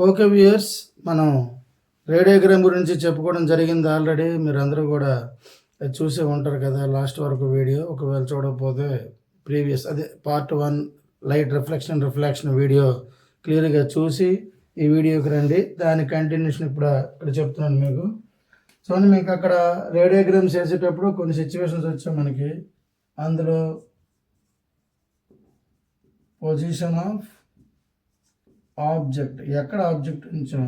Okay viewers, మనం radiogram గురించి చెప్పుకోవడం జరిగింది ఆల్రెడీ. మీరు అందరూ కూడా చూసే ఉంటారు కదా లాస్ట్ వరకు వీడియో. ఒకవేళ చూడకపోతే ప్రీవియస్ అదే పార్ట్ 1 లైట్ రిఫ్లెక్షన్ వీడియో క్లియర్గా చూసి ఈ వీడియోకి రండి. దాని కంటిన్యూషన్ ఇప్పుడు ఇక్కడ చెప్తున్నాను మీకు. చూడండి, మీకు అక్కడ రేడియోగ్రామ్స్ వేసేటప్పుడు కొన్ని సిచ్యువేషన్స్ వచ్చాయి మనకి. అందులో పొజిషన్ ఆఫ్ ఆబ్జెక్ట్, ఎక్కడ ఆబ్జెక్ట్ ఉంచాం,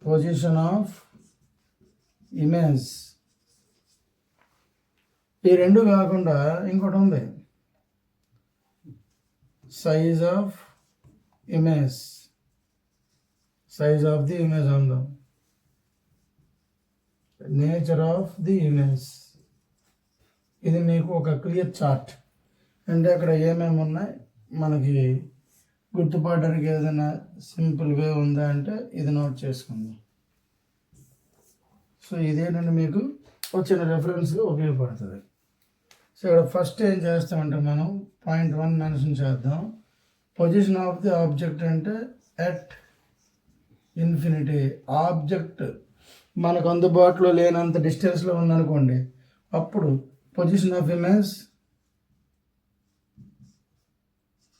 పొజిషన్ ఆఫ్ ఇమేజ్, ఈ రెండు కాకుండా ఇంకోటి ఉంది, size of image, size of the image అందాం, నేచర్ ఆఫ్ ది ఇమేజ్. ఇది మీకు ఒక క్లియర్ చార్ట్. అంటే అక్కడ ఏమేమి ఉన్నాయి మనకి గుర్తుపడడానికి ఏదైనా సింపుల్ వే ఉందా అంటే ఇది నోట్ చేసుకుందాం. సో ఇదేనండి మీకు వచ్చిన రెఫరెన్స్గా ఉపయోగపడుతుంది. సో ఇక్కడ ఫస్ట్ ఏం చేస్తామంటే మనం పాయింట్ 1 మెన్షన్ చేద్దాం. పొజిషన్ ఆఫ్ ది ఆబ్జెక్ట్ అంటే ఎట్ ఇన్ఫినిటీ. ఆబ్జెక్ట్ మనకు అందుబాటులో లేనంత డిస్టెన్స్లో ఉందనుకోండి, అప్పుడు position of image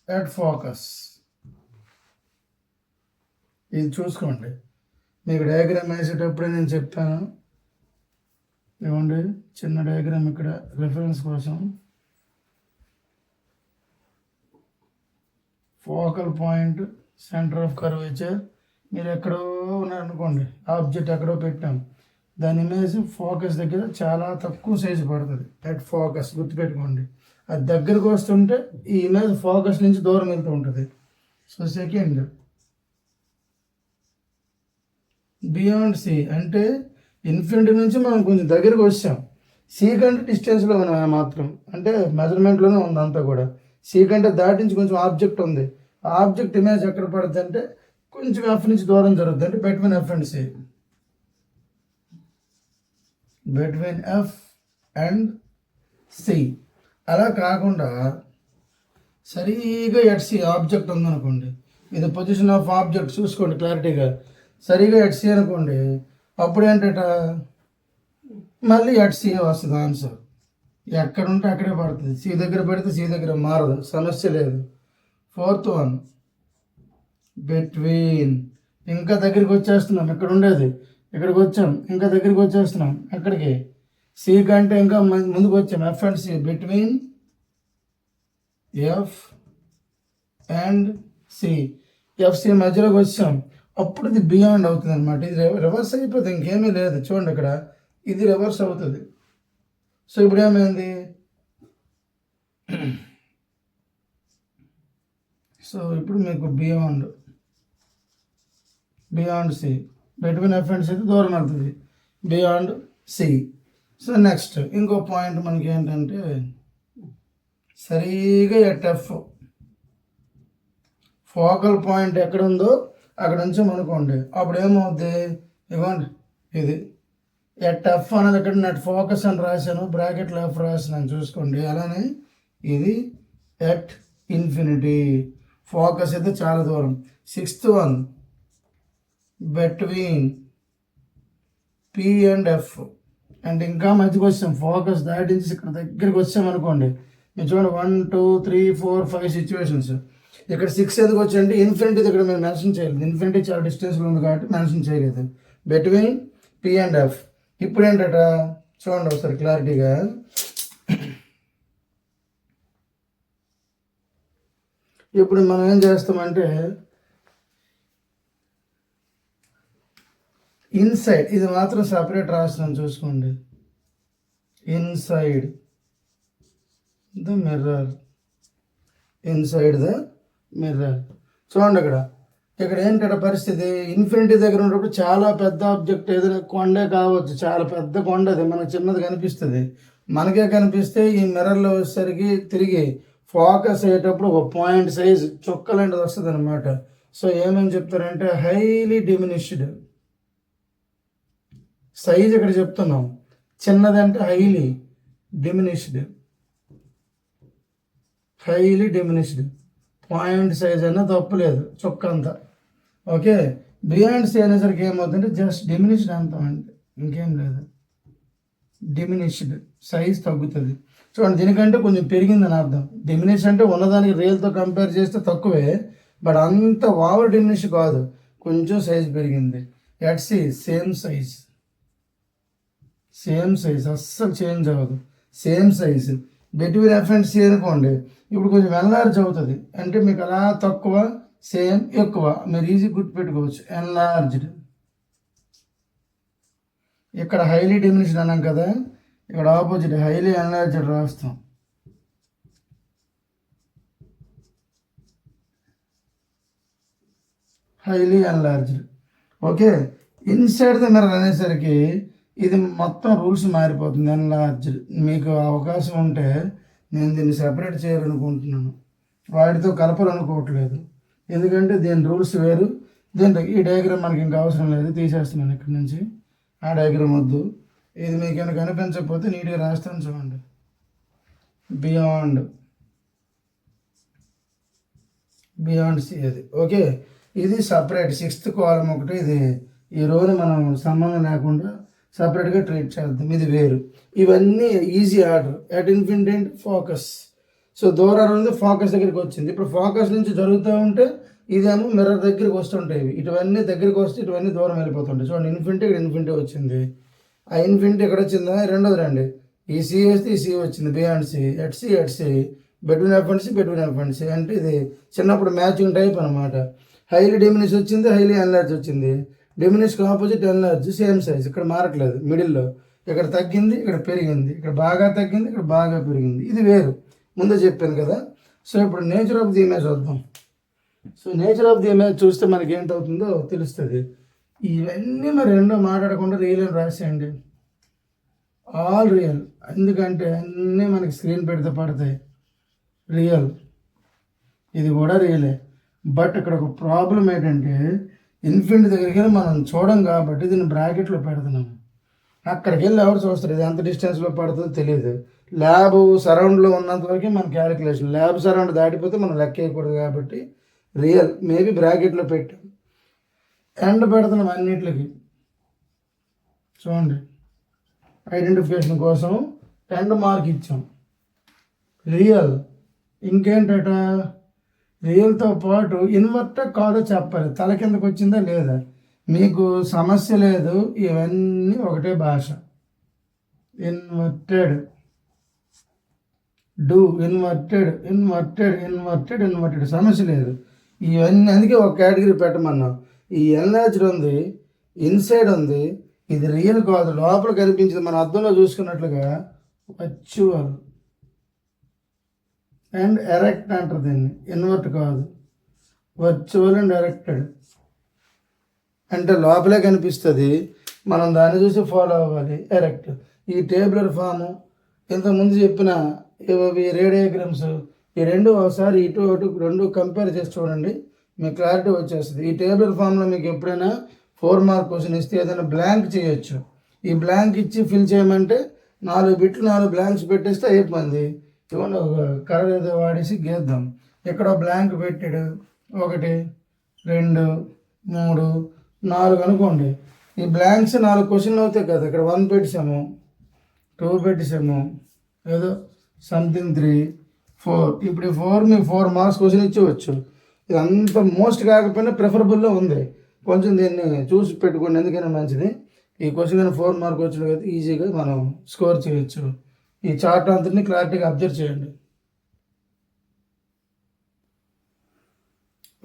at focus. ఇది చూసుకోండి. మీకు డయాగ్రామ్ వేసేటప్పుడే నేను చెప్పాను, ఇవ్వండి చిన్న డయాగ్రామ్ ఇక్కడ రిఫరెన్స్ కోసం. Focal point, centre of curvature. మీరు ఎక్కడో ఉన్నారనుకోండి, ఆబ్జెక్ట్ ఎక్కడో పెట్టాం, దాని ఇమేజ్ ఫోకస్ దగ్గర చాలా తక్కువ సైజు పడుతుంది. ఎట్ ఫోకస్ గుర్తుపెట్టుకోండి. అది దగ్గరకు వస్తుంటే ఈ ఇమేజ్ ఫోకస్ నుంచి దూరం వెళ్తూ ఉంటుంది. సో సెకండ్, బియాండ్ సి అంటే ఇన్ఫినిటీ నుంచి మనం కొంచెం దగ్గరకు వచ్చాం. సి కంటే డిస్టెన్స్లో ఉన్నాం మాత్రం, అంటే మెజర్మెంట్లోనే ఉంది అంతా కూడా. సి కంటే దాటించి కొంచెం ఆబ్జెక్ట్ ఉంది. ఆ ఆబ్జెక్ట్ ఇమేజ్ ఎక్కడ పడుతుంది అంటే కొంచెం ఎఫ్ నుంచి దూరం జరుగుతుంది, అంటే between F and C. Between F and C. అలా కాకుండా సరిగా ఎట్ సి ఆబ్జెక్ట్ ఉందనుకోండి, ఇది పొజిషన్ ఆఫ్ ఆబ్జెక్ట్ చూసుకోండి క్లారిటీగా. సరిగా ఎట్ సి అనుకోండి, అప్పుడు ఏంటట మళ్ళీ ఎట్ సి వస్తుంది ఆన్సర్. ఎక్కడ ఉంటే అక్కడే పడుతుంది. సి దగ్గర పెడితే సి దగ్గర మారదు, సమస్య లేదు. Fourth one, between. ఇంకా దగ్గరికి వచ్చేస్తున్నాం, ఇక్కడ ఉండేది ఇక్కడికి వచ్చాం, ఇంకా దగ్గరికి వచ్చేస్తున్నాం. ఎక్కడికి? సి కంటే ఇంకా ముందుకు వచ్చాం, F and C. Between F and C, F C మధ్యలోకి వచ్చాం, అప్పుడు ఇది బియాండ్ అవుతుంది అనమాట. ఇది రివర్స్ అయిపోతుంది, ఇంకేమీ లేదు. చూడండి ఇక్కడ ఇది రివర్స్ అవుతుంది. సో ఇప్పుడు ఏమైంది? సో ఇప్పుడు మీకు beyond C, between F and C దూరం వెళ్తుంది, బియాండ్ సి. సో నెక్స్ట్ ఇంకో పాయింట్ మనకి ఏంటంటే సరిగా ఎట్ ఎఫ్. ఫోకల్ పాయింట్ ఎక్కడ ఉందో అక్కడ నుంచి అనుకోండి, అప్పుడు ఏమవుద్ది? ఇవ్వండి ఇది ఎట్ ఎఫ్ అనేది ఇక్కడ నెట్ ఫోకస్ అని రాశాను, బ్రాకెట్లో ఎఫ్ రాసినాను చూసుకోండి. అలానే ఇది ఎట్ ఇన్ఫినిటీ. ఫోకస్ అయితే చాలా దూరం. Sixth one, between P and F. అంటే ఇంకా మధ్యకి వచ్చాం, ఫోకస్ దాటించి ఇక్కడ దగ్గరికి వచ్చామనుకోండి. మీరు చూడండి 1 2 3 4 5 సిచ్యువేషన్స్. ఇక్కడ 6 ఎందుకు వచ్చాయంటే ఇన్ఫినిటీ ఇక్కడ మేము మెన్షన్ చేయలేదు. ఇన్ఫినిటీ చాలా డిస్టెన్స్లో ఉంది కాబట్టి మెన్షన్ చేయలేదు. Between P and F. ఇప్పుడు ఏంటట చూడండి ఒకసారి క్లారిటీగా. ఇప్పుడు మనం ఏం చేస్తామంటే ఇన్సైడ్, ఇది మాత్రం సపరేట్ రాస్తున్నాను చూసుకోండి. Inside the mirror, inside the mirror. చూడండి ఇక్కడ ఏంటంటే పరిస్థితి, ఇన్ఫినిటీ దగ్గర ఉన్నప్పుడు చాలా పెద్ద ఆబ్జెక్ట్, ఏదైనా కొండే కావచ్చు, చాలా పెద్ద కొండ, అది మనకు చిన్నది కనిపిస్తుంది. మనకే కనిపిస్తే ఈ మిర్రర్లో వచ్చేసరికి తిరిగి ఫోకస్ అయ్యేటప్పుడు ఒక పాయింట్ సైజ్ చుక్కలాంటిది వస్తుంది అనమాట. సో ఏమని చెప్తారంటే హైలీ డిమినిష్డ్ సైజ్ ఇక్కడ చెప్తున్నాం. చిన్నది అంటే హైలీ డిమినిష్డ్ పాయింట్ సైజ్ అన్నా తప్పులేదు, చుక్క అంతా. ఓకే, బియాండ్ సి అనేసరికి ఏమవుతుందంటే జస్ట్ డిమినిష్డ్ అంతా అంటే ఇంకేం లేదు, డిమినిష్డ్ సైజ్ తగ్గుతుంది. చూడండి, దీనికంటే కొంచెం పెరిగిందని అర్థం. డిమినిష్ అంటే ఉన్నదానికి రియల్తో కంపేర్ చేస్తే తక్కువే, బట్ అంత ఓవర్ డిమినిష్ కాదు, కొంచెం సైజ్ పెరిగింది. ఎట్ సి సేమ్ సైజ్, అస్సలు చేంజ్ అవ్వదు, same size. Between F and C అనుకోండి, ఇప్పుడు కొంచెం ఎన్లార్జ్ అవుతుంది, అంటే మీకు అలా తక్కువ సేమ్ ఎక్కువ మీరు ఈజీ గుర్తుపెట్టుకోవచ్చు, ఎన్లార్జ్డ్. ఇక్కడ హైలీ డిమినిష్డ్ అన్నాం కదా, ఇక్కడ ఆపోజిట్ హైలీ ఎన్లార్జ్డ్ రాస్తాం. Highly enlarged. Okay, inside the mirror అనేసరికి ఇది మొత్తం రూల్స్ మారిపోతుంది. ఎన్లార్జ్డ్ మీకు అవకాశం ఉంటే నేను దీన్ని సెపరేట్ చేయాలనుకుంటున్నాను, వాటితో కలపాలనుకోవట్లేదు, ఎందుకంటే దీని రూల్స్ వేరు. దీంట్లో ఈ డయాగ్రామ్ మనకి ఇంకా అవసరం లేదు, తీసేస్తున్నాను ఇక్కడ నుంచి. ఆ డయాగ్రామ్ వద్దు, ఇది మీకు ఏమైనా కనిపించకపోతే నీట్గా రాస్తాను చూడండి. బియాండ్ సి అది. ఓకే, ఇది సపరేట్ 6th కాలం ఒకటి, ఇది ఈ రోజు మనం సంబంధం లేకుండా సపరేట్గా ట్రీట్ చేద్దాం, ఇది వేరు. ఇవన్నీ easy order. At infinity focus, so దూరం ఉంది ఫోకస్ దగ్గరికి వచ్చింది. ఇప్పుడు ఫోకస్ నుంచి జరుగుతూ ఉంటే ఇదేమో మిర్రర్ దగ్గరికి వస్తుంటాయి, ఇటువన్నీ దగ్గరికి వస్తే ఇటువన్నీ దూరం వెళ్ళిపోతుంటాయి. చూడండి, ఇన్ఫినిటీ ఇక్కడ ఇన్ఫినిటీ వచ్చింది, ఆ ఇన్ఫినిటీ ఎక్కడ వచ్చిందా, రెండోది రండి, ఈ సి వేస్తే ఈ సి వచ్చింది, beyond C. At C between F and C అంటే ఇది చిన్నప్పుడు మ్యాచింగ్ టైప్ అనమాట. హైలీ డిమినిష్ వచ్చింది, హైలీ ఎన్లార్జ్ వచ్చింది. డిమినిష్కి ఆపోజిట్ ఎన్లార్జ్, సేమ్ సైజ్, ఇక్కడ మారట్లేదు, మిడిల్లో ఇక్కడ తగ్గింది, ఇక్కడ పెరిగింది, ఇక్కడ బాగా తగ్గింది, ఇక్కడ బాగా పెరిగింది, ఇది వేరు, ముందే చెప్పాను కదా. సో ఇప్పుడు నేచర్ ఆఫ్ ది ఇమేజ్ వద్దాం. So nature of the image చూస్తే మనకి ఏంటవుతుందో తెలుస్తుంది. ఇవన్నీ మరి రెండో మాట్లాడకుండా రియల్ అని రాసేయండి, ఆల్ రియల్, ఎందుకంటే అన్నీ మనకి స్క్రీన్ పెడితే పడతాయి, రియల్. ఇది కూడా రియలే, బట్ ఇక్కడ ఒక ప్రాబ్లం ఏంటంటే ఇన్ఫినిటీ దగ్గరికి వెళ్ళి మనం చూడం కాబట్టి దీన్ని బ్రాకెట్లో పెడుతున్నాము. అక్కడికి వెళ్ళి ఎవరు చూస్తారు, ఇది ఎంత డిస్టెన్స్లో పడుతుందో తెలియదు. ల్యాబ్ సరౌండ్లో ఉన్నంత వరకు మన క్యాలిక్యులేషన్, ల్యాబ్ సరౌండ్ దాటిపోతే మనం లెక్క వేయకూడదు కాబట్టి రియల్ మేబీ బ్రాకెట్లో పెట్టాం. ఎండ్ పెడుతున్నాం అన్నిటికి, చూడండి ఐడెంటిఫికేషన్ కోసం ఎండ్ మార్క్ ఇచ్చాం. రియల్ ఇంకేంటట, రియల్తో పాటు ఇన్వర్టెడ్ కాదో చెప్పాలి, తల కిందకు వచ్చిందా లేదా, మీకు సమస్య లేదు, ఇవన్నీ ఒకటే భాష. ఇన్వర్టెడ్ డూ, ఇన్వర్టెడ్ సమస్య లేదు, ఇవన్నీ. అందుకే ఒక కేటగిరీ పెట్టమన్నాం. ఈ ఎన్లార్జ్డ్ ఉంది, ఇన్సైడ్ ఉంది, ఇది రియల్ కాదు, లోపల కనిపించింది మన అద్దంలో చూసుకున్నట్లుగా వర్చువల్ అండ్ ఎరెక్ట్ అంటారు దీన్ని, ఇన్వర్ట్ కాదు, వర్చువల్ అండ్ ఎరెక్టెడ్ అంటే లోపలే కనిపిస్తుంది, మనం దాన్ని చూసి ఫాలో అవ్వాలి. ఎరెక్ట్ ఈ టేబులర్ ఫాము, ఇంతకుముందు చెప్పిన ఇవి రేడియోగ్రామ్స్, ఈ రెండు ఒకసారి ఇటు అటు రెండు కంపేర్ చేసి చూడండి, మీకు క్లారిటీ వచ్చేస్తుంది. ఈ టేబులర్ ఫామ్లో మీకు ఎప్పుడైనా 4 మార్క్ క్వశ్చన్ ఇస్తే ఏదైనా బ్లాంక్ చేయొచ్చు. ఈ బ్లాంక్ ఇచ్చి ఫిల్ చేయమంటే 4 బిట్లు 4 బ్లాంక్స్ పెట్టేస్తే అయిపోయింది. ఇవ్వండి, ఒక కలర్ ఏదో వాడేసి గీద్దాం. ఇక్కడ బ్లాంక్ పెట్టాడు, 1 2 3 4 అనుకోండి. ఈ బ్లాంక్స్ 4 క్వశ్చన్లు అవుతాయి కదా, ఇక్కడ 1 పెట్టేసాము, 2 పెట్టేసాము, ఏదో సంథింగ్ 3 4. ఇప్పుడు ఈ 4 మీకు 4 మార్క్స్ క్వశ్చన్ ఇచ్చేవచ్చు. ఇది అంత మోస్ట్ కాకపోయినా ప్రిఫరబుల్లో ఉంది, కొంచెం దీన్ని చూసి పెట్టుకోండి, ఎందుకైనా మంచిది. ఈ క్వశ్చన్ కానీ 4 మార్క్ వచ్చిన కదా ఈజీగా మనం స్కోర్ చేయొచ్చు. ఈ చార్ట్ అంతని క్లారిటీగా అబ్జర్వ్ చేయండి.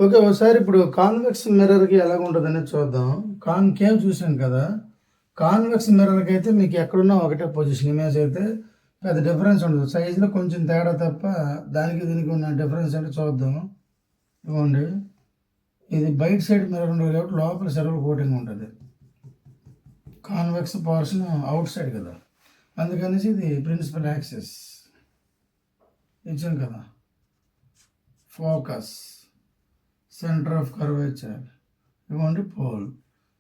ఓకే, ఒకసారి ఇప్పుడు కాన్వెక్స్ మిర్రర్కి ఎలాగ ఉంటుంది అనేది చూద్దాం. కాన్కేవ్ చూసాం కదా, కాన్వెక్స్ మిర్రర్కి అయితే మీకు ఎక్కడున్నా ఒకటే పొజిషన్, ఇమేజ్ అయితే పెద్ద డిఫరెన్స్ ఉండదు, సైజులో కొంచెం తేడా తప్ప. దానికి దీనికి ఉన్న డిఫరెన్స్ అంటే చూద్దాం. ఇవ్వండి, ఇది బయట సైడ్ మిర్రర్ ఉండదు కాబట్టి లోపల సెరవల్ కోటింగ్ ఉంటుంది, కాన్వెక్స్ పోర్షన్ అవుట్ సైడ్ కదా, అందుకనేసి ఇది ప్రిన్సిపల్ యాక్సెస్ ఇచ్చాం కదా. ఫోకస్, సెంటర్ ఆఫ్ కర్వేచర్, ఇవ్వండి పోల్,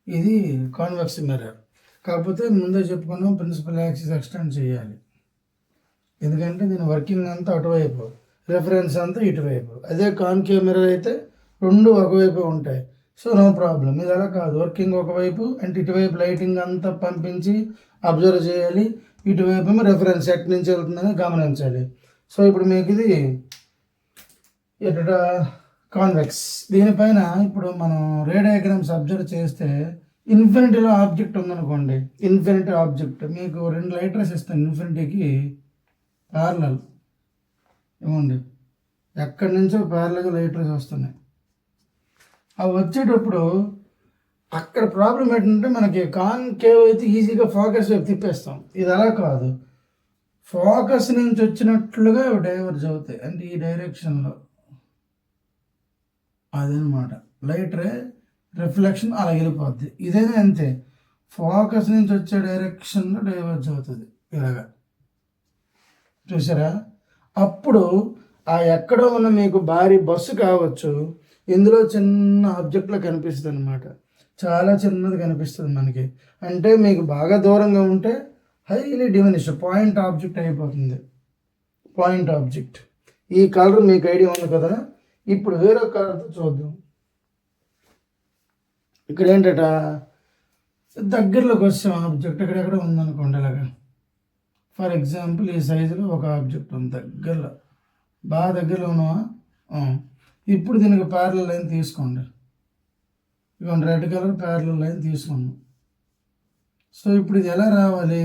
ఇది కాన్వెక్స్ మిర్రర్. కాకపోతే ముందే చెప్పుకున్నాం ప్రిన్సిపల్ యాక్సిస్ ఎక్స్టెండ్ చేయాలి, ఎందుకంటే దీని వర్కింగ్ అంతా అటువైపు రిఫరెన్స్ అంతా ఇటువైపు. అదే కాన్కేవ్ మిర్రర్ అయితే రెండు ఒకవైపు ఉంటాయి. So no problem. ఇది అలా కాదు, వర్కింగ్ ఒకవైపు అంటే ఇటువైపు లైటింగ్ అంతా పంపించి అబ్జర్వ్ చేయాలి, ఇటువైపు రెఫరెన్స్ ఎక్కడి నుంచి వెళ్తుందని గమనించాలి. సో ఇప్పుడు మీకు ఇది ఎట కాన్వెక్స్. దీనిపైన ఇప్పుడు మనం రే డయాగ్రామ్స్ అబ్జర్వ్ చేస్తే ఇన్ఫినిటీలో ఆబ్జెక్ట్ ఉందనుకోండి, ఇన్ఫినిటీ ఆబ్జెక్ట్ మీకు 2 లైటర్స్ ఇస్తాను ఇన్ఫినిటీకి ప్యారలల్. ఏమండి ఎక్కడి నుంచో ప్యారలల్గా లైటర్స్ వస్తున్నాయి. అవి వచ్చేటప్పుడు అక్కడ ప్రాబ్లం ఏంటంటే మనకి కాన్కేవ్ అయితే ఈజీగా ఫోకస్ వైపు తిప్పేస్తాం. ఇది అలా కాదు, ఫోకస్ నుంచి వచ్చినట్లుగా డైవర్జ్ అవుతాయి, అంటే ఈ డైరెక్షన్లో. అదనమాట లైటరే రిఫ్లెక్షన్ అలా వెళ్ళిపోద్ది. ఇదైనా అంతే, ఫోకస్ నుంచి వచ్చే డైరెక్షన్లో డైవర్జ్ అవుతుంది ఇలాగా. చూసారా? అప్పుడు ఆ ఎక్కడో ఉన్న మీకు భారీ బస్సు కావచ్చు, ఇందులో చిన్న ఆబ్జెక్ట్లో కనిపిస్తుంది అనమాట. చాలా చిన్నది కనిపిస్తుంది మనకి. అంటే మీకు బాగా దూరంగా ఉంటే హైలీ డిమినిష్ పాయింట్ ఆబ్జెక్ట్ అయిపోతుంది. Point object. ఈ కలర్ మీకు ఐడియా ఉంది కదా. ఇప్పుడు వేరొక కలర్తో చూద్దాం. ఇక్కడ ఏంటట, దగ్గరలోకి వస్తాం ఆబ్జెక్ట్ ఎక్కడెక్కడ ఉందనుకోండి ఇలాగా. ఫర్ ఎగ్జాంపుల్ ఈ సైజులో ఒక ఆబ్జెక్ట్ ఉంది దగ్గరలో, బాగా దగ్గరలో ఉన్నావా. ఇప్పుడు దీనికి ప్యారలల్ లైన్ తీసుకోండి. ఇదిగోండి రెడ్ కలర్ ప్యారలల్ లైన్ తీసుకున్నాం. సో ఇప్పుడు ఇది ఎలా రావాలి,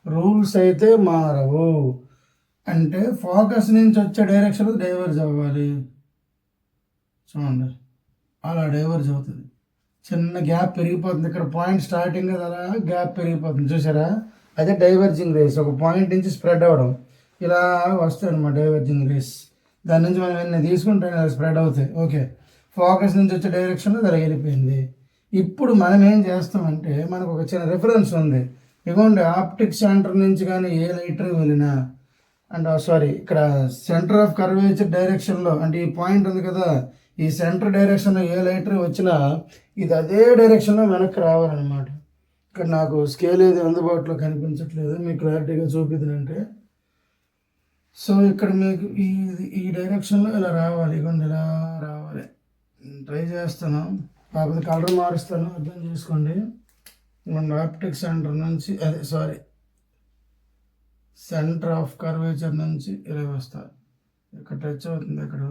రూల్స్ అయితే మారవు. అంటే ఫోకస్ నుంచి వచ్చే డైరెక్షన్లో డైవర్జ్ అవ్వాలి. చూడండి అలా డైవర్జ్ అవుతుంది. చిన్న గ్యాప్ పెరిగిపోతుంది. ఇక్కడ పాయింట్ స్టార్టింగ్ అలా గ్యాప్ పెరిగిపోతుంది, చూసారా? అదే డైవర్జింగ్ రేస్. ఒక పాయింట్ నుంచి స్ప్రెడ్ అవ్వడం ఇలా వస్తాయి అన్నమాట డైవర్జింగ్ రేస్. దాని నుంచి మనం ఎన్ని తీసుకుంటే స్ప్రెడ్ అవుతాయి. ఓకే, ఫోకస్ నుంచి వచ్చే డైరెక్షన్లో అది వెళ్ళిపోయింది. ఇప్పుడు మనం ఏం చేస్తామంటే మనకు ఒక చిన్న రిఫరెన్స్ ఉంది. ఇదిగోండి ఆప్టిక్ సెంటర్ నుంచి కానీ ఏ లైటర్ వెళ్ళినా, అండ్ సారీ ఇక్కడ సెంటర్ ఆఫ్ కర్వేచర్ డైరెక్షన్లో, అంటే ఈ పాయింట్ ఉంది కదా, ఈ సెంటర్ డైరెక్షన్లో ఏ లైటర్ వచ్చినా ఇది అదే డైరెక్షన్లో వెనక్కి రావాలన్నమాట. ఇక్కడ నాకు స్కేల్ ఏది అందుబాటులో కనిపించట్లేదు, మీకు క్లారిటీగా చూపిద్దంటే. సో ఇక్కడ మీకు ఈ డైరెక్షన్లో ఇలా రావాలి. ఇదిగోండి ఇలా రావాలి. ట్రై చేస్తాను, కాకపోతే కలర్ మారుస్తాను, అర్థం చేసుకోండి. ఆప్టిక్ సెంటర్ నుంచి సెంటర్ ఆఫ్ కర్వేచర్ నుంచి ఇలా వస్తారు. ఇక్కడ టచ్ అవుతుంది ఇక్కడ.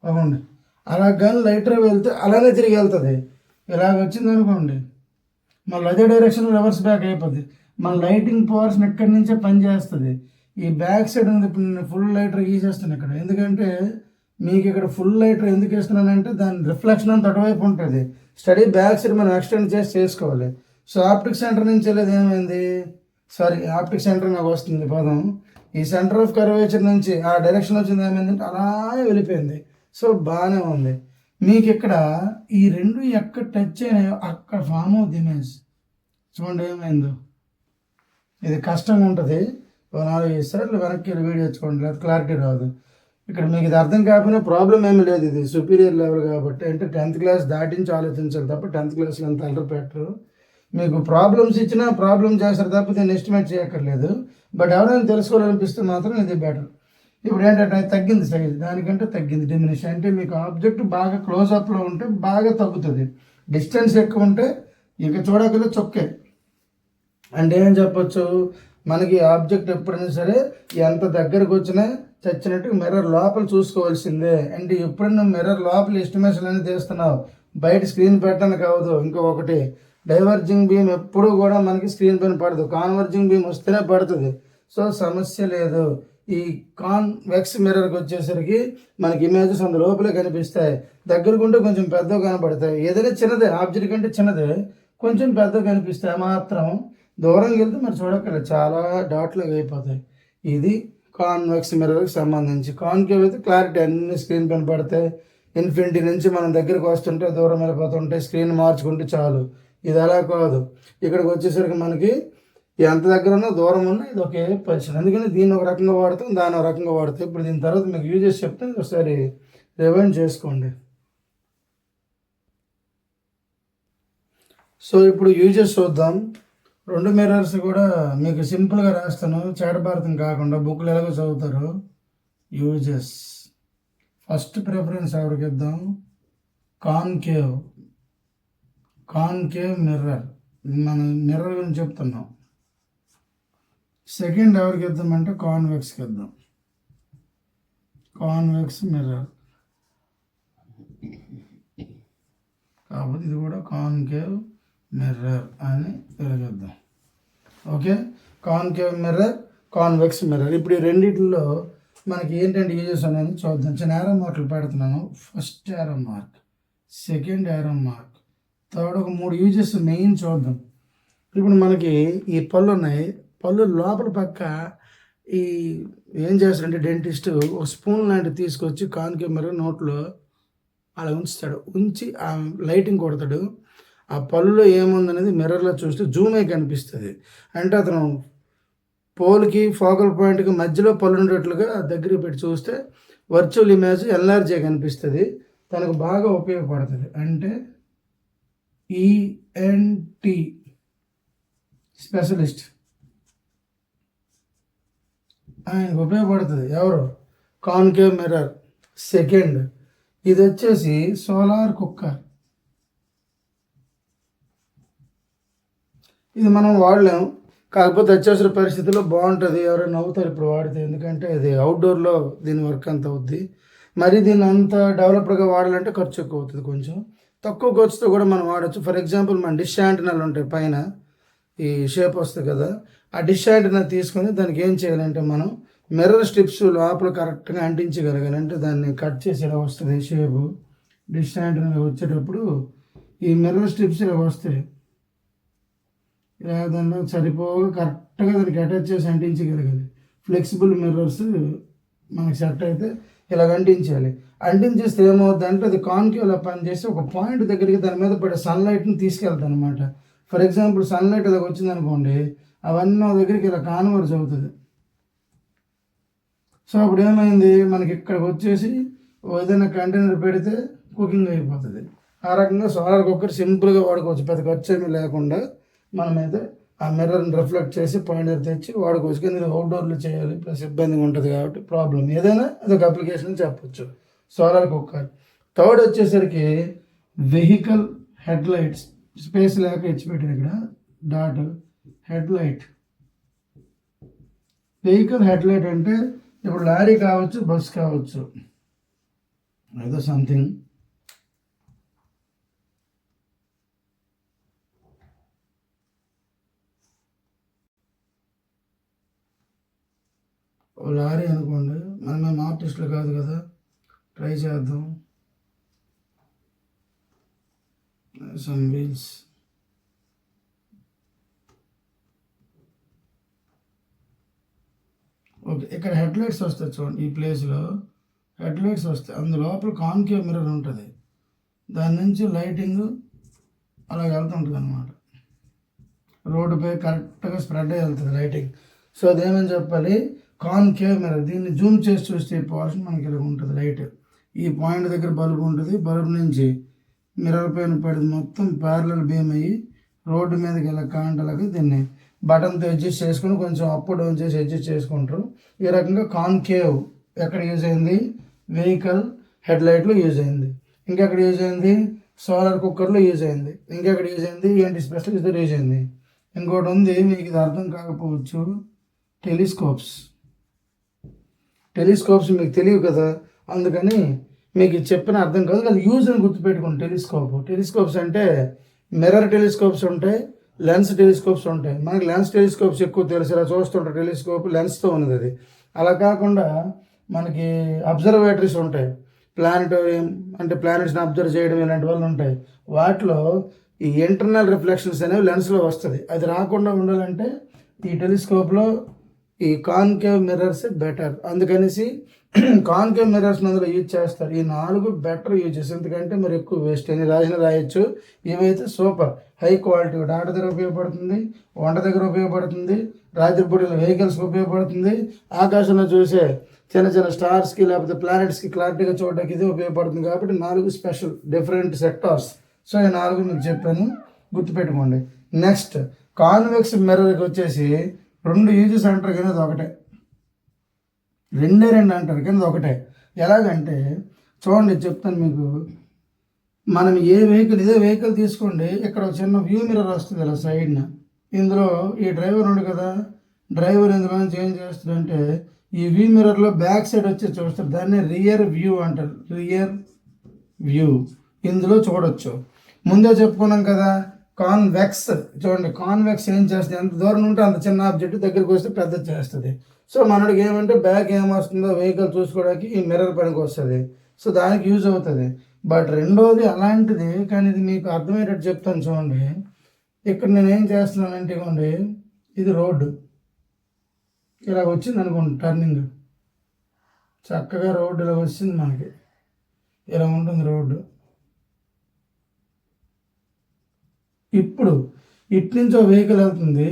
అవునండి, అలా కానీ లైటర్ వెళ్తే అలానే తిరిగి వెళ్తుంది. ఇలాగ వచ్చింది అనుకోండి, మళ్ళీ అదే డైరెక్షన్లో రివర్స్ బ్యాక్ అయిపోద్ది. మన లైటింగ్ పవర్స్ని ఎక్కడి నుంచే పనిచేస్తుంది. ఈ బ్యాక్ సైడ్ ఉంది. ఇప్పుడు నేను ఫుల్ లైటర్ గీసేస్తాను ఇక్కడ, ఎందుకంటే మీకు ఇక్కడ ఫుల్ లైటర్ ఎందుకు వేస్తున్నానంటే దాని రిఫ్లెక్షన్ అంతా అటువైపు ఉంటుంది. స్టడీ బ్యాక్ సైడ్ మనం ఎక్స్టెండ్ చేసి చేసుకోవాలి. సో ఆప్టిక్ సెంటర్ నుంచి వెళ్ళేది ఏమైంది, ఆప్టిక్ సెంటర్ నాకు వస్తుంది పదం. ఈ సెంటర్ ఆఫ్ కర్వేచర్ నుంచి ఆ డైరెక్షన్ వచ్చింది ఏమైందంటే అలానే వెళ్ళిపోయింది. సో బాగానే ఉంది. మీకు ఇక్కడ ఈ రెండు ఎక్కడ టచ్ అయినాయో అక్కడ ఫామ్ అవుతుంది ఇమేజ్. చూడండి ఏమైందో. ఇది కష్టంగా ఉంటుంది. 4-5 సార్లు వెనక్కి వీడియో వచ్చుకోండి, లేదు క్లారిటీ రాదు. ఇక్కడ మీకు ఇది అర్థం కాకపోయినా ప్రాబ్లం ఏమీ లేదు. ఇది సుపీరియర్ లెవెల్ కాబట్టి, అంటే 10th క్లాస్ దాటించి ఆలోచించాలి తప్ప 10th క్లాస్లో అంత అల్లరి పెట్టరు. మీకు ప్రాబ్లమ్స్ ఇచ్చినా ప్రాబ్లం చేస్తారు తప్ప దీన్ని ఎస్టిమేట్ చేయక్కర్లేదు. బట్ ఎవరైనా తెలుసుకోవాలనిపిస్తే మాత్రం ఇది బెటర్. ఇప్పుడు ఏంటంటే తగ్గింది సైజ్, దానికంటే తగ్గింది డిమినిష్. అంటే మీకు ఆబ్జెక్ట్ బాగా క్లోజ్అప్లో ఉంటే బాగా తగ్గుతుంది, డిస్టెన్స్ ఎక్కువ ఉంటే ఇక చూడగల చొక్కే. అంటే ఏం చెప్పచ్చు, మనకి ఆబ్జెక్ట్ ఎప్పుడైనా సరే ఎంత దగ్గరకు వచ్చినా చచ్చినట్టు మిర్రర్ లోపల చూసుకోవాల్సిందే. అంటే ఎప్పుడైనా మిర్రర్ లోపల ఎస్టిమేషన్ అనేది తీస్తున్నావు, బయట స్క్రీన్ పెట్టడానికి అవ్వదు. ఇంకొకటి, డైవర్జింగ్ బీమ్ ఎప్పుడు కూడా మనకి స్క్రీన్ పైన పడదు, కాన్వర్జింగ్ బీమ్ వస్తేనే పడుతుంది. సో సమస్య లేదు. ఈ కాన్వెక్స్ మిర్రర్కి వచ్చేసరికి మనకి ఇమేజెస్ అందు లోపలే కనిపిస్తాయి. దగ్గరకుంటే కొంచెం పెద్దగా కనపడతాయి. ఏదైనా చిన్నదే, ఆబ్జెక్ట్ కంటే చిన్నదే కొంచెం పెద్దగా కనిపిస్తాయి మాత్రం. దూరంగా వెళ్తే మరి చూడక్కర్లేదు, చాలా డాట్లాగా అయిపోతాయి. ఇది కాన్వెక్స్ మిర్రర్కి సంబంధించి. కాన్కేవ్ అయితే క్లారిటీ అన్ని స్క్రీన్ పైన పడతాయి. ఇన్ఫినిటీ నుంచి మనం దగ్గరకు వస్తుంటే దూరం వెళ్ళిపోతుంటే స్క్రీన్ మార్చుకుంటే చాలు. ఇది అలా కాదు, ఇక్కడికి వచ్చేసరికి మనకి ఎంత దగ్గర ఉన్నా దూరం ఉన్నా ఇది ఒకే పొజిషన్. అందుకని దీన్ని ఒక రకంగా వాడతాం, దాన్ని ఒక రకంగా వాడతాం. ఇప్పుడు దీని తర్వాత మీకు యూజెస్ చెప్తే ఒకసారి రివైండ్ చేసుకోండి. సో ఇప్పుడు యూజెస్ చూద్దాం. రెండు మిర్రర్స్ కూడా మీకు సింపుల్గా రాస్తాను, చేటభారతం కాకుండా బుక్లు ఎలాగో చదువుతారు. యూజెస్ ఫస్ట్ ప్రిఫరెన్స్ ఎవరికి ఇద్దాం? కాన్కేవ్ మిర్రర్, మనం మిర్రర్ గురించి చెప్తున్నాం. సెకండ్ ఎవరికి ఇద్దామంటే కాన్వెక్స్కి ఇద్దాం. కాన్వెక్స్ మిర్రర్ కాబట్టి ఇది కూడా కాన్కేవ్ మిర్రర్ అని తెలియజేద్దాం. Okay, concave mirror, convex mirror. ఇప్పుడు ఈ రెండిట్లో మనకి ఏంటంటే యూజెస్ అనేది చూద్దాం. చిన్న యారో మార్కులు పెడుతున్నాను. First arrow mark, second arrow mark, third, ఒక 3 యూజెస్ మెయిన్ చూద్దాం. ఇప్పుడు మనకి ఈ పళ్ళు ఉన్నాయి. పళ్ళు లోపల పక్క ఈ ఏం చేస్తాడంటే డెంటిస్ట్ ఒక స్పూన్ లాంటివి తీసుకొచ్చి కాన్కేవ్ మిర్రర్ నోట్లో అలా ఉంచుతాడు. ఉంచి ఆ లైటింగ్ కొడతాడు. ఆ పళ్ళులో ఏముందనేది మిర్రర్లో చూస్తే జూమ్ అయి కనిపిస్తుంది. అంటే అతను పోల్కి ఫోకల్ పాయింట్కి మధ్యలో పళ్ళు ఉండేట్లుగా దగ్గరికి పెట్టి చూస్తే వర్చువల్ ఇమేజ్ ఎన్లార్జీ కనిపిస్తుంది. తనకు బాగా ఉపయోగపడుతుంది. అంటే ఈఎన్టీ స్పెషలిస్ట్ ఆయనకు ఉపయోగపడుతుంది. ఎవరు? Concave mirror. సెకండ్, ఇది వచ్చేసి సోలార్ కుక్కర్. ఇది మనం వాడలేము, కాకపోతే అత్యవసర పరిస్థితుల్లో బాగుంటుంది. ఎవరైనా నవ్వుతారు ఇప్పుడు వాడితే, ఎందుకంటే ఇది అవుట్డోర్లో దీని వర్క్ అంత అవుద్ది. మరి దీన్ని అంత డెవలప్డ్గా వాడాలంటే ఖర్చు ఎక్కువ అవుతుంది. కొంచెం తక్కువ ఖర్చుతో కూడా మనం వాడచ్చు. ఫర్ ఎగ్జాంపుల్ మన డిష్ యాంటెనాలు ఉంటాయి, పైన ఈ షేప్ వస్తుంది కదా, ఆ డిష్ యాంటెనా తీసుకొని దానికి ఏం చేయాలంటే మనం మిర్రర్ స్ట్రిప్స్ లోపల కరెక్ట్గా అంటించగలగాలి. అంటే దాన్ని కట్ చేసి ఇలా వస్తుంది షేపు. డిష్ యాంటెనా వచ్చేటప్పుడు ఈ మిర్రర్ స్ట్రిప్స్ ఇలా వస్తాయి. ఇలా దానిలో సరిపోగా కరెక్ట్గా దానికి అటాచ్ చేసి అంటించగలగాలి. ఫ్లెక్సిబుల్ మిర్రర్స్ మనకి సెట్ అయితే ఇలా అంటించాలి. అంటించేస్తే ఏమవుద్ది అంటే అది కాన్కేవ్లో పనిచేసి ఒక పాయింట్ దగ్గరికి దాని మీద పడే సన్లైట్ని తీసుకెళ్తాను అనమాట. ఫర్ ఎగ్జాంపుల్ సన్లైట్ ఇలాగ వచ్చింది అనుకోండి, అవన్నీ దగ్గరికి ఇలా కాన్వర్జ్ అవుతుంది. సో అప్పుడు ఏమైంది, మనకి ఇక్కడికి వచ్చేసి ఏదైనా కంటైనర్ పెడితే కుకింగ్ అయిపోతుంది. ఆ రకంగా సోలార్ కుక్కర్ సింపుల్గా వాడుకోవచ్చు, పెద్ద ఖర్చు ఏమీ లేకుండా. మనమైతే ఆ మిర్రర్ని రిఫ్లెక్ట్ చేసి పాయింటర్ తెచ్చి వాడుకోవచ్చు. కానీ ఇది అవుట్డోర్లో చేయాలి, ప్లస్ ఇబ్బందిగా ఉంటుంది కాబట్టి ప్రాబ్లం. ఏదైనా అదొక అప్లికేషన్ చెప్పొచ్చు సోలార్ కుక్కర్. థర్డ్ వచ్చేసరికి వెహికల్ హెడ్ లైట్స్. స్పేస్ లేక ఇచ్చిపెట్టాను ఇక్కడ dot head light. Vehicle head light అంటే ఇప్పుడు లారీ కావచ్చు, బస్ కావచ్చు, ఏదో సంథింగ్. లారీ అనుకోండి, మనం ఆర్టిస్టులు కాదు కదా, ట్రై చేద్దాం. Some wheels. ఓకే, ఇక్కడ హెడ్ లైట్స్ వస్తాయి చూడండి. ఈ ప్లేస్లో హెడ్ లైట్స్ వస్తాయి. అందులోపల కాన్కేవ్ మిర్రర్ ఉంటుంది. దాని నుంచి లైటింగ్ అలా వెళ్తుంటుంది అనమాట. రోడ్డుపై కరెక్ట్గా స్ప్రెడ్ అయ్యి వెళ్తుంది లైటింగ్. సో అదేమని చెప్పాలి, కాన్కేవ్ మిర్రర్. దీన్ని జూమ్ చేసి చూస్తే పోర్షన్ మనకి ఇలా ఉంటుంది. లైట్ ఈ పాయింట్ దగ్గర బల్బు ఉంటుంది. బల్బు నుంచి మిర్రర్ పైన పడి మొత్తం ప్యారలల్ బీమ్ అయ్యి రోడ్డు మీదకి ఇలా కాంటలాగా దీన్ని బటన్తో అడ్జస్ట్ చేసుకొని కొంచెం అప్ డౌన్ చేసి అడ్జస్ట్ చేసుకుంటారు. ఈ రకంగా కాన్కేవ్ ఎక్కడ యూజ్ అయింది? వెహికల్ హెడ్ లైట్లో యూజ్ అయింది. ఇంకెక్కడ యూజ్ అయింది? సోలార్ కుక్కర్లో యూజ్ అయింది. ఇంకెక్కడ యూజ్ అయింది? ఏంటి స్పెషల్ ఇద్దరు యూజ్ అయింది. ఇంకోటి ఉంది, మీకు ఇది అర్థం కాకపోవచ్చు, టెలిస్కోప్స్. టెలిస్కోప్స్ మీకు తెలియవు కదా, అందుకని మీకు చెప్పిన అర్థం కాదు. అది యూజ్ అని గుర్తుపెట్టుకోండి. టెలిస్కోప్స్ అంటే మిర్రర్ టెలిస్కోప్స్ ఉంటాయి, లెన్స్ టెలిస్కోప్స్ ఉంటాయి. మనకి లెన్స్ టెలిస్కోప్స్ ఎక్కువ తెలుసు, ఇలా చూస్తుంటారు. టెలిస్కోప్ లెన్స్తో ఉన్నది అది. అలా కాకుండా మనకి అబ్జర్వేటరీస్ ఉంటాయి. ప్లానటోరియం అంటే ప్లానెట్స్ని అబ్జర్వ్ చేయడం ఇలాంటి వాళ్ళు ఉంటాయి. వాటిలో ఈ ఇంటర్నల్ రిఫ్లెక్షన్స్ అనేవి లెన్స్లో వస్తుంది. అది రాకుండా ఉండాలంటే ఈ టెలిస్కోప్లో ఈ కాన్కేవ్ మిర్రర్స్ బెటర్. అందుకనేసి కాన్కేవ్ మిర్రర్స్ అందులో యూజ్ చేస్తారు. ఈ 4 బెటర్ యూజెస్. ఎందుకంటే మరి ఎక్కువ వేస్ట్ అని రాయొచ్చు. ఇవైతే సూపర్ హై క్వాలిటీ. ఆట దగ్గర ఉపయోగపడుతుంది, వంట దగ్గర ఉపయోగపడుతుంది, రాత్రిపూటల వెహికల్స్కి ఉపయోగపడుతుంది, ఆకాశంలో చూసే చిన్న చిన్న స్టార్స్కి లేకపోతే ప్లానెట్స్కి క్లారిటీగా చూడడానికి ఇది ఉపయోగపడుతుంది. కాబట్టి 4 స్పెషల్ డిఫరెంట్ సెక్టార్స్. సో ఈ 4 మీకు చెప్పాను, గుర్తుపెట్టుకోండి. నెక్స్ట్ కాన్వెక్స్ మిర్రర్కి వచ్చేసి 2 యూజెస్ అంటారు కానీ అది ఒకటే, 2 అంటారు కానీ అది ఒకటే. ఎలాగంటే చూడండి చెప్తాను మీకు. మనం ఏ వెహికల్, ఇదే వెహికల్ తీసుకోండి, ఇక్కడ ఒక చిన్న వ్యూ మిర్రర్ వస్తుంది ఇలా సైడ్న. ఇందులో ఈ డ్రైవర్ ఉంది కదా, డ్రైవర్ ఇందులో నుంచి ఏం చేస్తాడంటే ఈ వ్యూ మిర్రర్లో బ్యాక్ సైడ్ వచ్చి చూస్తారు, దాన్ని రియర్ వ్యూ అంటారు. రియర్ వ్యూ ఇందులో చూడొచ్చు. ముందే చెప్పుకున్నాం కదా కాన్వెక్స్. చూడండి కాన్వెక్స్ ఏం చేస్తుంది, ఎంత దూరం ఉంటే అంత చిన్న ఆబ్జెక్ట్ దగ్గరికి వస్తే పెద్ద చేస్తుంది. సో మనకి ఏమంటే బ్యాక్ ఏమొస్తుందో వెహికల్ చూసుకోవడానికి ఈ మిర్రర్ పనికి వస్తుంది. సో దానికి యూజ్ అవుతుంది. బట్ రెండోది అలాంటిది, కానీ ఇది మీకు అర్థమయ్యేటట్టు చెప్తాను చూడండి. ఇక్కడ నేను ఏం చేస్తున్నానంటే ఇవ్వండి, ఇది రోడ్డు ఇలా వచ్చింది అనుకోండి, టర్నింగ్ చక్కగా రోడ్డు ఇలా వచ్చింది మనకి, ఇలా ఉంటుంది రోడ్డు. ఇప్పుడు ఇటు నుంచో వెహికల్ వెళ్తుంది,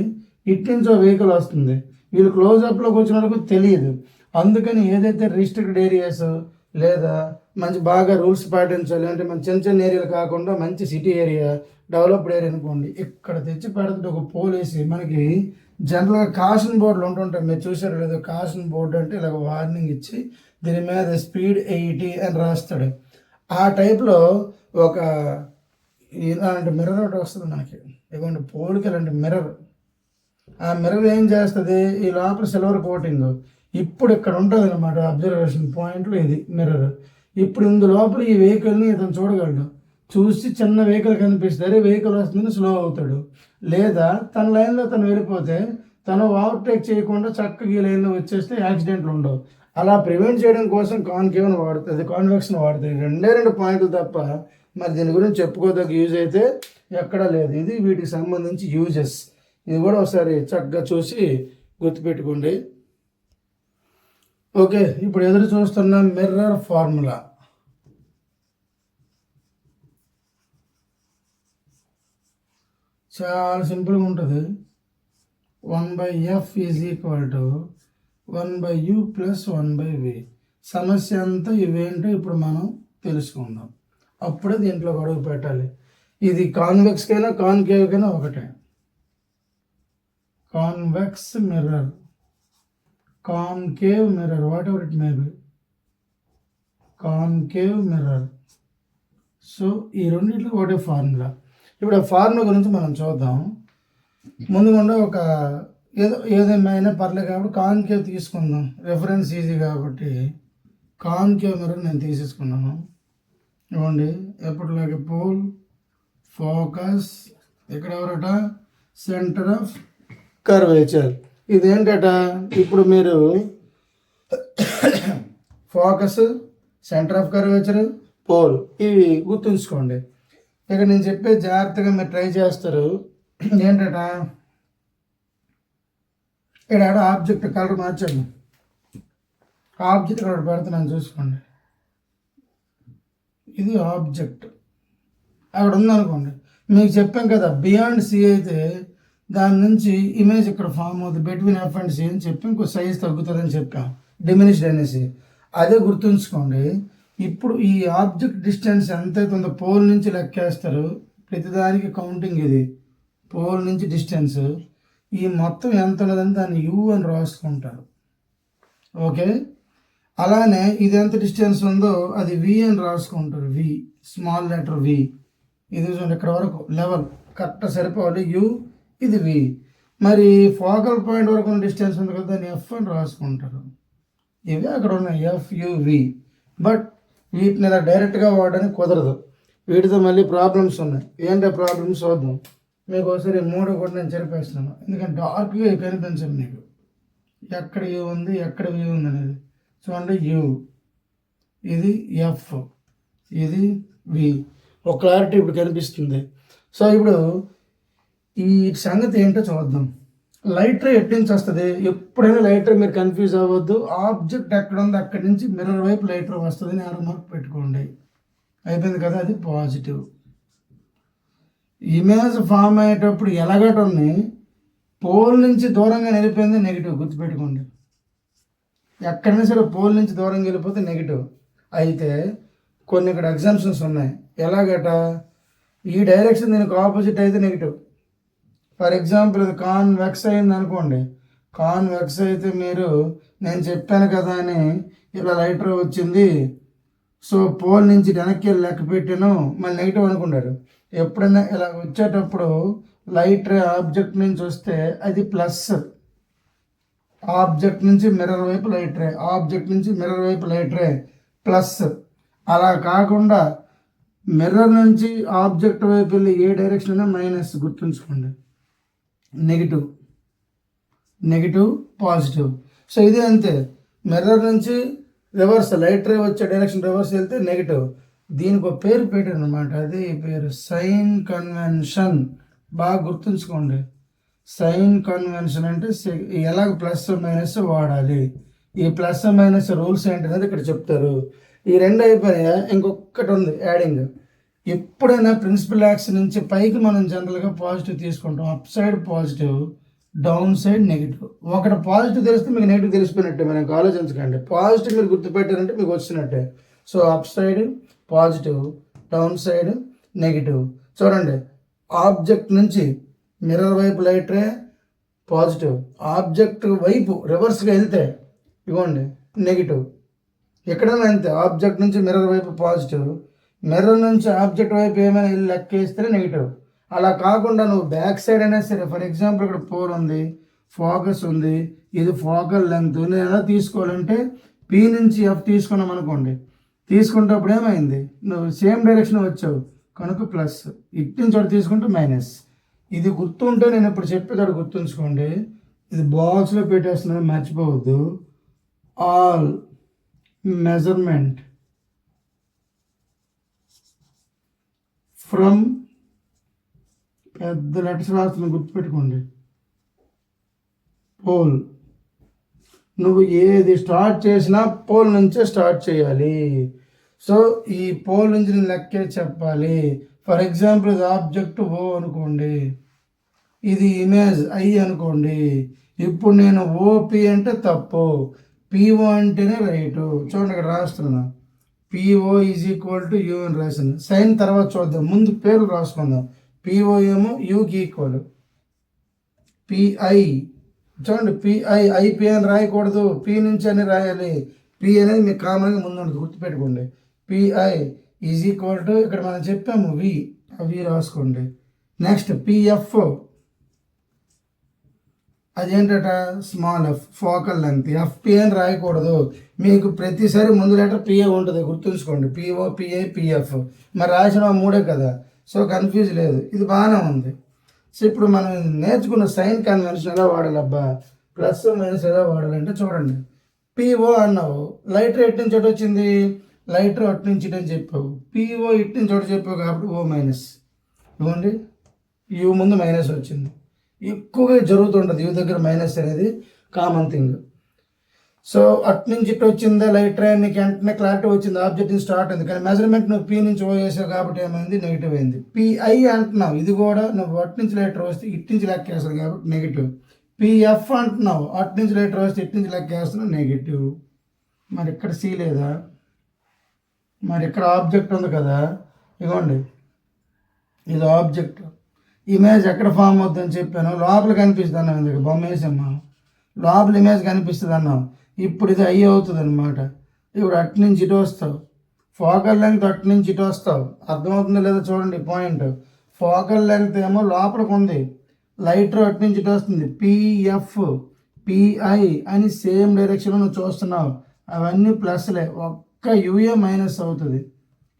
ఇటు నుంచో వెహికల్ వస్తుంది. వీళ్ళు క్లోజ్అప్లోకి వచ్చిన వరకు తెలియదు. అందుకని ఏదైతే రిస్ట్రిక్టెడ్ ఏరియాస్ లేదా మంచి బాగా రూల్స్ పాటించాలి అంటే మన చిన్న చిన్న ఏరియాలు కాకుండా మంచి సిటీ ఏరియా, డెవలప్డ్ ఏరియా అనుకోండి, ఇక్కడ తెచ్చి పెడుతుంటే ఒక పోలీసు మనకి జనరల్గా కాషన్ బోర్డులు ఉంటుంటాయి, మీరు చూసారు లేదు. కాషన్ బోర్డు అంటే ఇలా వార్నింగ్ ఇచ్చి దీని మీద స్పీడ్ 80 అని రాస్తాడు. ఆ టైప్లో ఒక ఇలాంటి మిర్రర్ ఒకటి వస్తుంది మనకి, ఇవ్వండి పోలికి ఇలాంటి మిర్రర్. ఆ మిర్రర్ ఏం చేస్తుంది, ఈ లోపల సిల్వర్ కోటింగ్ ఇప్పుడు ఇక్కడ ఉంటుంది అనమాట అబ్జర్వేషన్ పాయింట్లో. ఇది మిర్రర్. ఇప్పుడు ఇందు లోపల ఈ వెహికల్ని ఇతను చూడగలడు, చూసి చిన్న వెహికల్ కనిపిస్తే అరే వెహికల్ వస్తుందని స్లో అవుతాడు. లేదా తన లైన్లో తను వెళ్ళిపోతే తను ఓవర్టేక్ చేయకుండా చక్కగా ఈ లైన్లో వచ్చేస్తే యాక్సిడెంట్లు ఉండవు. అలా ప్రివెంట్ చేయడం కోసం కాన్కేవ్ని వాడుతుంది, కాన్వెక్స్ని వాడుతుంది. 2 పాయింట్లు తప్ప మరి దీని గురించి చెప్పుకోదగ్గ యూజ్ అయితే ఎక్కడా లేదు. ఇది వీటికి సంబంధించి యూజెస్. ఇది కూడా ఒకసారి చక్కగా చూసి గుర్తుపెట్టుకోండి. ఓకే, ఇప్పుడు ఎదురు చూస్తున్న మిర్రర్ ఫార్ములా. చాలా సింపుల్గా ఉంటుంది. 1/f = 1/u + 1/v. సమస్య అంతా ఇవేంటో ఇప్పుడు మనం తెలుసుకుందాం, అప్పుడే దీంట్లో గొడవ పెట్టాలి. ఇది కాన్వెక్స్కైనా కాన్కేవ్కైనా ఒకటే. Convex mirror, concave mirror, whatever it may be, concave mirror. So ఈ రెండింటికి ఒకటే ఫార్ములా. ఇప్పుడు ఆ ఫార్ములా గురించి మనం చూద్దాం. ముందుగా ఒక ఏదేమైనా పర్లేదు కాబట్టి కాన్కేవ్ తీసుకుందాం, రెఫరెన్స్ ఈజీ కాబట్టి. కాన్కేవ్ మిర్రర్ నేను తీసేసుకున్నాను. ఇవ్వండి ఎప్పటిలాగే పోల్, ఫోకస్, ఇక్కడ ఎవరట సెంటర్ ఆఫ్ కర్వేచర్. ఇదేంటట, ఇప్పుడు మీరు focus, centre of curvature, pole ఇవి గుర్తుంచుకోండి. ఇక నేను చెప్పే జాగ్రత్తగా మీరు ట్రై చేస్తారు. ఏంటట, ఇక్కడ ఆబ్జెక్ట్ కలర్ మార్చాను, ఆబ్జెక్ట్ ఇక్కడ పెడుతున్నాను చూసుకోండి. ఇది ఆబ్జెక్ట్ అక్కడ ఉందనుకోండి. మీకు చెప్పాం కదా బియాండ్ సి అయితే దాని నుంచి ఇమేజ్ ఇక్కడ ఫామ్ అవుతుంది, బిట్వీన్ ఎఫ్ అండ్ సి అని చెప్పి ఇంకో సైజ్ తగ్గుతుందని చెప్పాం, డిమినిష్డ్ అనేసి. అదే గుర్తుంచుకోండి. ఇప్పుడు ఈ ఆబ్జెక్ట్ డిస్టెన్స్ ఎంత అవుతుందో పోల్ నుంచి లెక్కేస్తారు, ప్రతిదానికి కౌంటింగ్. ఇది పోల్ నుంచి డిస్టెన్స్, ఈ మొత్తం ఎంత ఉన్నదని దాన్ని యూ అని రాసుకుంటారు. ఓకే, అలానే ఇది ఎంత డిస్టెన్స్ ఉందో అది వి అని రాసుకుంటారు, వి స్మాల్ లెటర్ వి. ఇది చూడండి ఇక్కడ వరకు లెవెల్ కరెక్ట్ సరిపోవాలి, యూ ఇది వి. మరి ఫోకల్ పాయింట్ వరకు ఉన్న డిస్టెన్స్ ఉంది కదా దాన్ని ఎఫ్ అని రాసుకుంటారు. ఇవి అక్కడ ఉన్నాయి ఎఫ్యువి. బట్ వీటిని ఇలా డైరెక్ట్గా వాడడానికి కుదరదు, వీటితో మళ్ళీ ప్రాబ్లమ్స్ ఉన్నాయి. ఏంటో ప్రాబ్లమ్స్ చూద్దాం. మీకు ఒకసారి 3 కూడా నేను చెరిపేస్తున్నాను, ఎందుకంటే డార్క్గా కనిపించదు మీకు ఎక్కడ యూ ఉంది ఎక్కడ వ్యూ ఉంది అనేది. చూడండి యూ, ఇది ఎఫ్, ఇది వి. ఒక క్లారిటీ ఇప్పుడు కనిపిస్తుంది. సో ఇప్పుడు ఈ సంగతి ఏంటో చూద్దాం. లైటర్ ఎటు నుంచి వస్తుంది, ఎప్పుడైనా లైటర్ మీరు కన్ఫ్యూజ్ అవ్వద్దు. ఆబ్జెక్ట్ ఎక్కడ ఉంది అక్కడి నుంచి మిర్రర్ వైపు లైటర్ వస్తుంది అని ఆరో మార్క్ పెట్టుకోండి. అయిపోయింది కదా, అది పాజిటివ్. ఇమేజ్ ఫామ్ అయ్యేటప్పుడు ఎలాగటన్ని పోల్ నుంచి దూరంగా వెళ్ళిపోయింది నెగిటివ్, గుర్తుపెట్టుకోండి. ఎక్కడైనా సరే పోల్ నుంచి దూరంగా వెళ్ళిపోతే నెగిటివ్. అయితే కొన్ని ఇక్కడ ఎగ్జామ్షన్స్ ఉన్నాయి. ఎలాగట, ఈ డైరెక్షన్ దీనికి ఆపోజిట్ అయితే నెగిటివ్, ఫర్ ఎగ్జాంపుల్ ఇది కాన్వెక్స్ అయింది అనుకోండి, కాన్వెక్స్ అయితే మీరు నేను చెప్పాను కదా అని ఇలా లైట్ రే వచ్చింది, సో పోల్ నుంచి వెనక్కి వెళ్ళి లెక్క పెట్టాను మళ్ళీ నెగిటివ్ అనుకున్నారు. ఎప్పుడైనా ఇలా వచ్చేటప్పుడు లైట్ రే ఆబ్జెక్ట్ నుంచి వస్తే అది ప్లస్, ఆబ్జెక్ట్ నుంచి మిర్రర్ వైపు లైట్ రే, ఆబ్జెక్ట్ నుంచి మిర్రర్ వైపు లైట్ రే ప్లస్. అలా కాకుండా మిర్రర్ నుంచి ఆబ్జెక్ట్ వైపు వెళ్ళి ఏ డైరెక్షన్ అయినా మైనస్, గుర్తుంచుకోండి. Negative, negative, positive. సో ఇదే అంతే, మిర్రర్ నుంచి రివర్స్ లైట్ రే వచ్చే డైరెక్షన్ రివర్స్ వెళ్తే నెగిటివ్. దీనికి ఒక పేరు పెట్టారు అనమాట, అది పేరు సైన్ కన్వెన్షన్. బాగా గుర్తుంచుకోండి, సైన్ కన్వెన్షన్ అంటే ఎలాగ ప్లస్ మైనస్ వాడాలి, ఈ ప్లస్ మైనస్ రూల్స్ ఏంటనేది ఇక్కడ చెప్తారు. ఈ రెండు అయిపోయినాయా, ఇంకొకటి ఉంది యాడింగ్. ఎప్పుడైనా ప్రిన్సిపల్ యాక్స్ నుంచి పైకి మనం జనరల్గా పాజిటివ్ తీసుకుంటాం, up side positive, down side negative. ఒకటి పాజిటివ్ తెలిస్తే మీకు నెగిటివ్ తెలిసిపోయినట్టే, మనకు ఆలోచించకండి. పాజిటివ్ మీరు గుర్తుపెట్టారంటే మీకు వచ్చినట్టే. So up side positive, down side negative. చూడండి, ఆబ్జెక్ట్ నుంచి మిర్రర్ వైపు లైట్ రే పాజిటివ్, ఆబ్జెక్ట్ వైపు రివర్స్గా వెళ్తే ఇవ్వండి నెగిటివ్. ఎక్కడైనా అంతే, ఆబ్జెక్ట్ నుంచి మిర్రర్ వైపు పాజిటివ్, మిర్రర్ నుంచి ఆబ్జెక్ట్ వైపు ఏమైనా వెళ్ళి లెక్క వేస్తేనే నెగిటివ్. అలా కాకుండా నువ్వు బ్యాక్ సైడ్ అయినా సరే, ఫర్ ఎగ్జాంపుల్ ఇక్కడ పోల్ ఉంది, ఫోకస్ ఉంది, ఇది ఫోకల్ లెంగ్త్. నేను ఎలా తీసుకోవాలంటే పి నుంచి ఎఫ్ తీసుకున్నాం అనుకోండి, తీసుకుంటప్పుడు ఏమైంది, నువ్వు సేమ్ డైరెక్షన్ వచ్చావు కనుక ప్లస్, ఇటు నుంచి అటు తీసుకుంటే మైనస్. ఇది గుర్తుంటే నేను ఇప్పుడు చెప్పేదాడు గుర్తుంచుకోండి. ఇది బాక్స్లో పెట్టేస్తున్నాను, మర్చిపోవద్దు. ఆల్ మెజర్మెంట్ ఫ్రమ్, పెద్ద లెటర్స్ రాస్తున్నాను గుర్తుపెట్టుకోండి, పోల్. నువ్వు ఏది స్టార్ట్ చేసినా పోల్ నుంచే స్టార్ట్ చేయాలి. సో ఈ పోల్ నుంచి నేను లెక్కే చెప్పాలి. ఫర్ ఎగ్జాంపుల్ ఇది ఆబ్జెక్ట్ ఓ అనుకోండి, ఇది ఇమేజ్ ఐ అనుకోండి. ఇప్పుడు నేను ఓపి అంటే తప్పు, పిఓ అంటేనే రైటు. చూడండి ఇక్కడ రాస్తున్నా, PO is equal to you అని రాసింది. సైన్ తర్వాత చూద్దాం, ముందు పేర్లు రాసుకుందాం. పిఓ ఏమో యూకి ఈక్వల్, పిఐ చూడండి, పిఐ ఐపి అని రాయకూడదు, పి నుంచి అని రాయాలి. పి అనేది మీకు కామన్గా ముందు ఉంటుంది, గుర్తుపెట్టుకోండి. పిఐ ఈజ్ ఈక్వల్ టు, ఇక్కడ మనం చెప్పాము వి, అవి రాసుకోండి. నెక్స్ట్ పిఎఫ్, అదేంటట small F, focal length. FP అని రాయకూడదు, మీకు ప్రతిసారి ముందు లెటర్ పిఏ ఉంటుంది, గుర్తుంచుకోండి. PO, PI, PF. మరి రాసిన మూడే కదా, సో కన్ఫ్యూజ్ లేదు, ఇది బాగానే ఉంది. సో ఇప్పుడు మనం నేర్చుకున్న సైన్ కన్వెన్షన్ ఎలా వాడాలబ్బా, ప్లస్ మైనస్ ఎలా వాడాలంటే చూడండి, పిఓ అన్నావు, లైటర్ ఎటు నుంచి ఒకటి వచ్చింది, లైటర్ అటు నుంచి ఇటు అని చెప్పావు, పిఓ ఇటు నుంచి ఒకటి చెప్పావు కాబట్టి ఓ మైనస్. ఇవ్వండి, యూ ముందు మైనస్ వచ్చింది, ఎక్కువగా జరుగుతుంటుంది యూ దగ్గర మైనస్ అనేది కామన్ థింగ్. సో అటు నుంచి ఇటు వచ్చిందా లైటర్, నీకు వెంటనే క్లారిటీ వచ్చింది, ఆబ్జెక్ట్ నుంచి స్టార్ట్ అయింది. కానీ మెజర్మెంట్ నువ్వు పీ నుంచి ఓ వేసావు కాబట్టి ఏమైంది, నెగిటివ్ అయింది. పిఐ అంటున్నావు, ఇది కూడా నువ్వు అటు నుంచి లైటర్ వస్తే ఇటు నుంచి లెక్క వేస్తావు కాబట్టి నెగిటివ్. పిఎఫ్ అంటున్నావు, అటు నుంచి లైటర్ వస్తే ఇటు నుంచి లెక్క వేస్తున్నావు, నెగిటివ్. మరి ఇక్కడ సి లేదా, మరి ఇక్కడ ఆబ్జెక్ట్ ఉంది కదా, ఇవ్వండి ఇది ఆబ్జెక్ట్. ఇమేజ్ ఎక్కడ ఫామ్ అవుతుందని చెప్పాను, లోపల కనిపిస్తుంది అన్నాం, ఇందుకు బొమ్మ వేసామ్మా, లోపల ఇమేజ్ కనిపిస్తుంది అన్నాం. ఇప్పుడు ఇది అయ్యి అవుతుంది అనమాట. ఇప్పుడు అటు నుంచి ఇటు వస్తావు, ఫోకల్ లెంగ్త్ అటు నుంచి ఇటు వస్తావు, అర్థమవుతుందో లేదో చూడండి పాయింట్. ఫోకల్ లెంగ్త్ ఏమో లోపలికి ఉంది, లైటర్ అటు నుంచి ఇటు వస్తుంది, పిఎఫ్, పిఐ అని సేమ్ డైరెక్షన్లో నువ్వు చూస్తున్నావు, అవన్నీ ప్లస్లే, ఒక్క యూఏ మైనస్ అవుతుంది.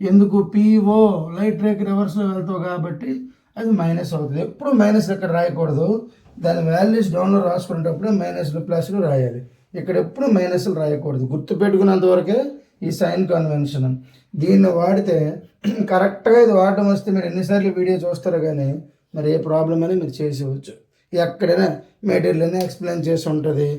ఎందుకు, పిఓ లైట్ రేకి రివర్స్లో వెళ్తావు కాబట్టి అది మైనస్ అవుతుంది. ఎప్పుడు మైనస్ ఎక్కడ రాయకూడదు, దాని వాల్యూస్ డౌన్లో రాసుకునేటప్పుడు మైనస్లు ప్లస్లు రాయాలి. ఇక్కడ ఎప్పుడు మైనస్లు రాయకూడదు, గుర్తుపెట్టుకున్నంత వరకే ఈ సైన్ కన్వెన్షన్. దీన్ని వాడితే కరెక్ట్గా ఇది వాడటం వస్తే మీరు ఎన్నిసార్లు వీడియో చూస్తారో కానీ మరి ఏ ప్రాబ్లం అని మీరు చేసేవచ్చు. ఎక్కడైనా మెటీరియల్ అయినా ఎక్స్ప్లెయిన్ చేసి ఉంటుంది,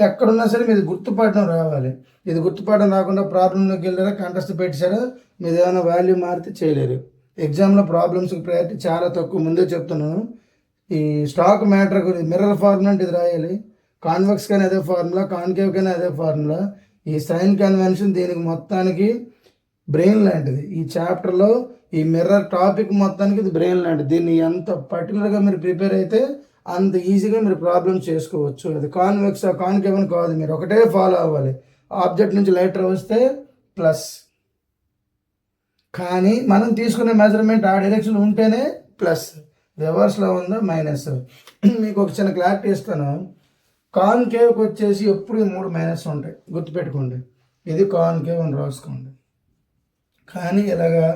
ఎక్కడున్నా సరే మీరు గుర్తుపడడం రావాలి. ఇది గుర్తుపడడం రాకుండా ప్రాబ్లంలోకి వెళ్ళారా, కంటెస్ట్ పెట్టారా, మీరు ఏమైనా వాల్యూ మారితే చేయలేరు. ఎగ్జామ్లో ప్రాబ్లమ్స్కి ప్రయారిటీ చాలా తక్కువ, ముందే చెప్తున్నాను. ఈ స్టాక్ మ్యాటర్ గురించి మిర్రర్ ఫార్ములా అంటే ఇది రాయాలి, కాన్వెక్స్ కానీ అదే ఫార్ములా, కాన్కేవ్ కానీ అదే ఫార్ములా. ఈ సైన్ కన్వెన్షన్ దీనికి మొత్తానికి బ్రెయిన్ లాంటిది. ఈ చాప్టర్లో ఈ మిర్రర్ టాపిక్ మొత్తానికి ఇది బ్రెయిన్ లాంటిది. దీన్ని ఎంత పర్టికులర్గా మీరు ప్రిపేర్ అయితే అంత ఈజీగా మీరు ప్రాబ్లమ్స్ చేసుకోవచ్చు. అది కాన్వెక్స్ కాన్కేవ్ అని కాదు, మీరు ఒకటే ఫాలో అవ్వాలి. ఆబ్జెక్ట్ నుంచి లైట్ రే వస్తే ప్లస్, కానీ మనం తీసుకునే మెజర్మెంట్ ఆ డైరెక్షన్ ఉంటేనే ప్లస్, రివర్స్లో ఉందా మైనస్. మీకు ఒక చిన్న క్లారిటీ ఇస్తాను. కాన్కేవ్కి వచ్చేసి ఎప్పుడు ఈ 3 మైనస్ ఉంటాయి, గుర్తుపెట్టుకోండి. ఇది కాన్కేవ్ అని రాసుకోండి. కానీ ఇలాగా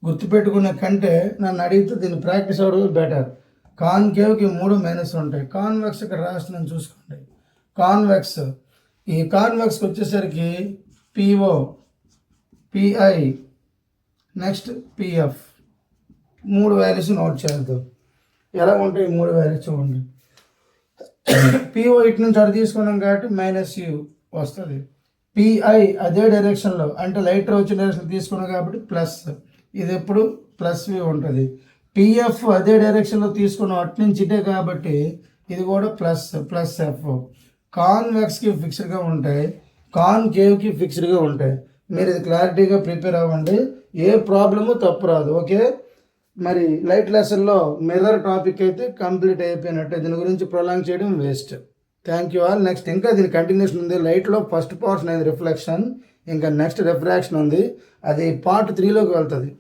గుర్తుపెట్టుకునే కంటే నన్ను అడిగితే దీన్ని ప్రాక్టీస్ అవ్వడం బెటర్. కాన్కేవ్కి 3 మైనస్ ఉంటాయి. కాన్వెక్స్ ఇక్కడ రాస్తున్నాను చూసుకోండి. కాన్వెక్స్, ఈ కాన్వెక్స్కి వచ్చేసరికి PO, pi, next PF 3 values note చేద్దాం. ఎలా ఉంటాయి 3 వాల్యూస్ చూడండి. పిఓ ఇటు నుంచి అటు తీసుకున్నాం కాబట్టి మైనస్ యూ వస్తుంది. పిఐ అదే డైరెక్షన్లో అంటే లైట్ వచ్చిన డైరెక్షన్ తీసుకున్నాం కాబట్టి ప్లస్, ఇది ఎప్పుడు ప్లస్ వి ఉంటుంది. పిఎఫ్ అదే డైరెక్షన్లో తీసుకున్నాం అటు నుంచి ఇటే కాబట్టి ఇది కూడా ప్లస్ ప్లస్ ఎఫ్. కాన్వెక్స్కి ఫిక్స్డ్గా ఉంటాయి, కాన్కేవ్కి ఫిక్స్డ్గా ఉంటాయి. మీరు ఇది క్లారిటీగా ప్రిపేర్ అవ్వండి, ఏ ప్రాబ్లము తప్పు రాదు. ఓకే, మరి లైట్ లెసన్లో మిర్రర్ టాపిక్ అయితే కంప్లీట్ అయిపోయినట్టే. దీని గురించి ప్రొలాంగ్ చేయడం waste. Thank you all. Next ఇంకా దీని కంటిన్యూషన్ ఉంది. లైట్లో ఫస్ట్ పోర్షన్ అయింది రిఫ్లెక్షన్, ఇంకా నెక్స్ట్ రిఫ్రాక్షన్ ఉంది, అది పార్ట్ 3లోకి వెళ్తుంది.